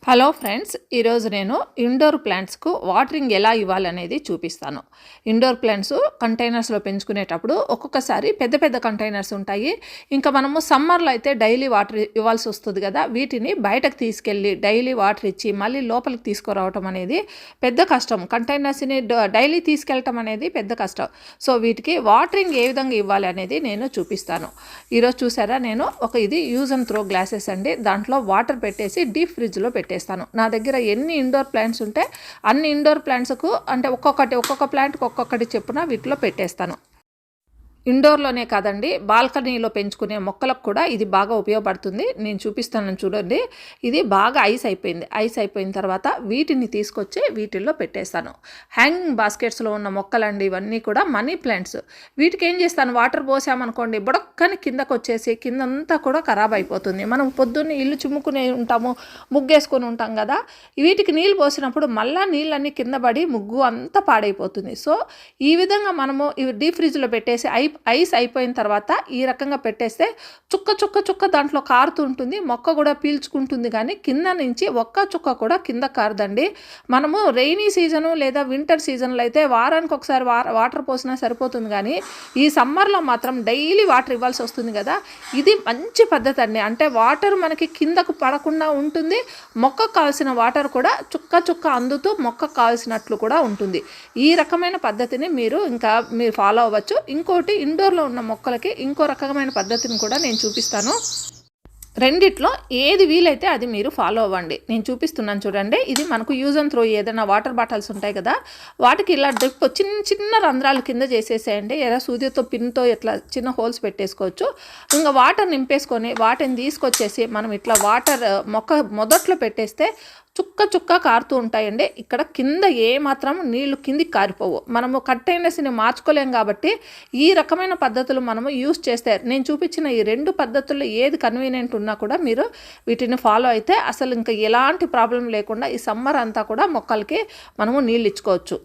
Hello friends, ఈరోజు నేను indoor ప్లాంట్స్కు watering ఎలా ఇవ్వాలనేది చూపిస్తాను. ఇండోర్ ప్లాంట్స్ కంటైనర్స్లో పెంచుకునేటప్పుడు ఒక్కొక్కసారి పెద్ద పెద్ద కంటైనర్స్ ఉంటాయి. ఇంకా మనము సమ్మర్లో అయితే డైలీ వాటర్ ఇవ్వాల్సి వస్తుంది కదా. వీటిని బయటకు తీసుకెళ్ళి డైలీ వాటర్ ఇచ్చి మళ్ళీ లోపలికి తీసుకురావటం అనేది పెద్ద కష్టం. కంటైనర్స్ని డైలీ తీసుకెళ్ళటం అనేది పెద్ద కష్టం. సో వీటికి వాటరింగ్ ఏ విధంగా ఇవ్వాలి అనేది నేను చూపిస్తాను. ఈరోజు చూసారా, నేను ఇది యూజ్ అండ్ త్రో గ్లాసెస్ అండి. దాంట్లో వాటర్ పెట్టేసి డీప్ ఫ్రిడ్జ్లో పెట్టేస్తాను. నా దగ్గర ఎన్ని ఇండోర్ ప్లాంట్స్ ఉంటే అన్ని ఇండోర్ ప్లాంట్స్కు అంటే ఒక్కొక్క ప్లాంట్కి ఒక్కొక్కటి చెప్పున వీటిలో పెట్టేస్తాను. ఇండోర్లోనే కాదండి, బాల్కనీలో పెంచుకునే మొక్కలకు కూడా ఇది బాగా ఉపయోగపడుతుంది. నేను చూపిస్తాను చూడండి. ఇది బాగా ఐస్ అయిపోయిన తర్వాత వీటిని తీసుకొచ్చి వీటిల్లో పెట్టేస్తాను. హ్యాంగింగ్ బాస్కెట్స్లో ఉన్న మొక్కలండి ఇవన్నీ కూడా మనీ ప్లాంట్స్. వీటికి ఏం చేస్తాను, వాటర్ పోసామనుకోండి బుడక్కని కిందకు వచ్చేసి కిందంతా కూడా ఖరాబ్ అయిపోతుంది. మనం పొద్దున్నే ఇల్లు చిమ్ముకునే ఉంటాము, ముగ్గేసుకొని ఉంటాం కదా. వీటికి నీళ్ళు పోసినప్పుడు మళ్ళీ నీళ్ళన్నీ కింద పడి ముగ్గు అంతా పాడైపోతుంది. సో ఈ విధంగా మనము ఇవి డీప్ ఫ్రిడ్జ్లో పెట్టేసి ఐస్ అయిపోయిన తర్వాత ఈ రకంగా పెట్టేస్తే చుక్క దాంట్లో కారుతూ ఉంటుంది. మొక్క కూడా పీల్చుకుంటుంది, కానీ కింద నుంచి ఒక్క చుక్క కూడా కింద కారదండి. మనము రెయినీ సీజను లేదా వింటర్ సీజన్లో అయితే వారానికి ఒకసారి వాటర్ పోసినా సరిపోతుంది, కానీ ఈ సమ్మర్లో మాత్రం డైలీ వాటర్ ఇవ్వాల్సి వస్తుంది కదా. ఇది మంచి పద్ధతి అండి. అంటే వాటర్ మనకి కిందకు పడకుండా ఉంటుంది, మొక్కకు కావాల్సిన వాటర్ కూడా చుక్క అందుతూ మొక్కకు కావాల్సినట్లు కూడా ఉంటుంది. ఈ రకమైన పద్ధతిని మీరు ఫాలో అవ్వచ్చు. ఇంకోటి, ఇండోర్లో ఉన్న మొక్కలకి ఇంకో రకమైన పద్ధతిని కూడా నేను చూపిస్తాను. రెండిట్లో ఏది వీలైతే అది మీరు ఫాలో అవ్వండి. నేను చూపిస్తున్నాను చూడండి. ఇది మనకు యూజ్ అండ్ త్రో ఏదైనా వాటర్ బాటిల్స్ ఉంటాయి కదా, వాటికి ఇలా డ్రిప్ చిన్న రంధ్రాలు కింద చేసేసేయండి. లేదా సూదితో పిన్తో ఇట్లా చిన్న హోల్స్ పెట్టేసుకోవచ్చు. ఇంకా వాటర్ నింపేసుకొని వాటిని తీసుకొచ్చేసి మనం ఇట్లా వాటర్ మొక్క మొదట్లో పెట్టేస్తే చుక్క కారుతూ ఉంటాయండి. ఇక్కడ కింద ఏ మాత్రం నీళ్లు కిందికి కారిపోవు. మనము కంటైనర్స్ని మార్చుకోలేం కాబట్టి ఈ రకమైన పద్ధతులు మనము యూజ్ చేస్తే, నేను చూపించిన ఈ రెండు పద్ధతుల్లో ఏది కన్వీనియంట్ ఉన్నా కూడా మీరు వీటిని ఫాలో అయితే అసలు ఇంకా ఎలాంటి ప్రాబ్లం లేకుండా ఈ సమ్మర్ అంతా కూడా మొక్కలకి మనము నీళ్ళు ఇచ్చుకోవచ్చు.